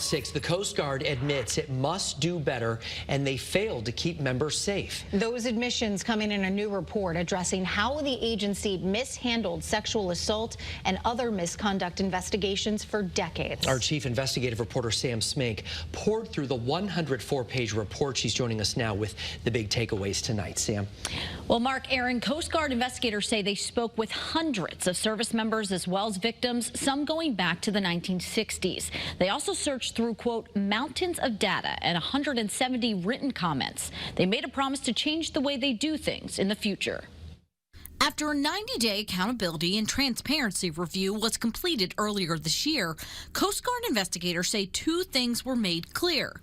The Coast Guard admits it must do better, and they failed to keep members safe. Those admissions coming in a new report addressing how the agency mishandled sexual assault and other misconduct investigations for decades. Our chief investigative reporter, Sam Smink, poured through the 104-page report. She's joining us now with the big takeaways tonight. Sam. Well, Mark, Aaron, Coast Guard investigators say they spoke with hundreds of service members as well as victims, some going back to the 1960s. They also searched through, quote, mountains of data and 170 written comments. They made a promise to change the way they do things in the future. After a 90-day accountability and transparency review was completed earlier this year, Coast Guard investigators say two things were made clear.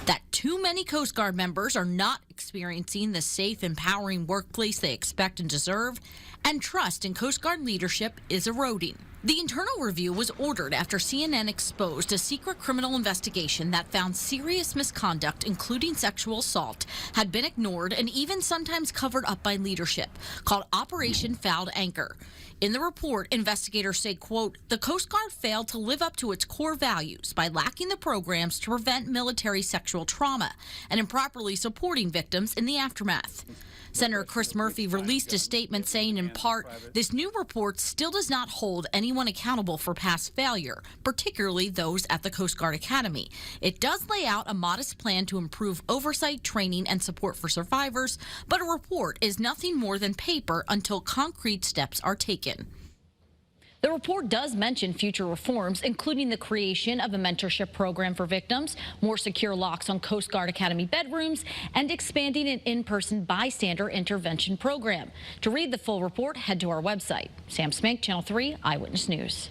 That too many Coast Guard members are not experiencing the safe, empowering workplace they expect and deserve, and trust in Coast Guard leadership is eroding. The internal review was ordered after CNN exposed a secret criminal investigation that found serious misconduct, including sexual assault, had been ignored and even sometimes covered up by leadership, called Operation Fouled Anchor. In the report, investigators say, quote, the Coast Guard failed to live up to its core values by lacking the programs to prevent military sexual trauma and improperly supporting victims in the aftermath. Senator Chris Murphy released a statement saying, in part, this new report still does not hold anyone accountable for past failure, particularly those at the Coast Guard Academy. It does lay out a modest plan to improve oversight, training, and support for survivors, but a report is nothing more than paper until concrete steps are taken. The report does mention future reforms, including the creation of a mentorship program for victims, more secure locks on Coast Guard Academy bedrooms, and expanding an in-person bystander intervention program. To read the full report, head to our website. Sam Smink, Channel 3 Eyewitness News.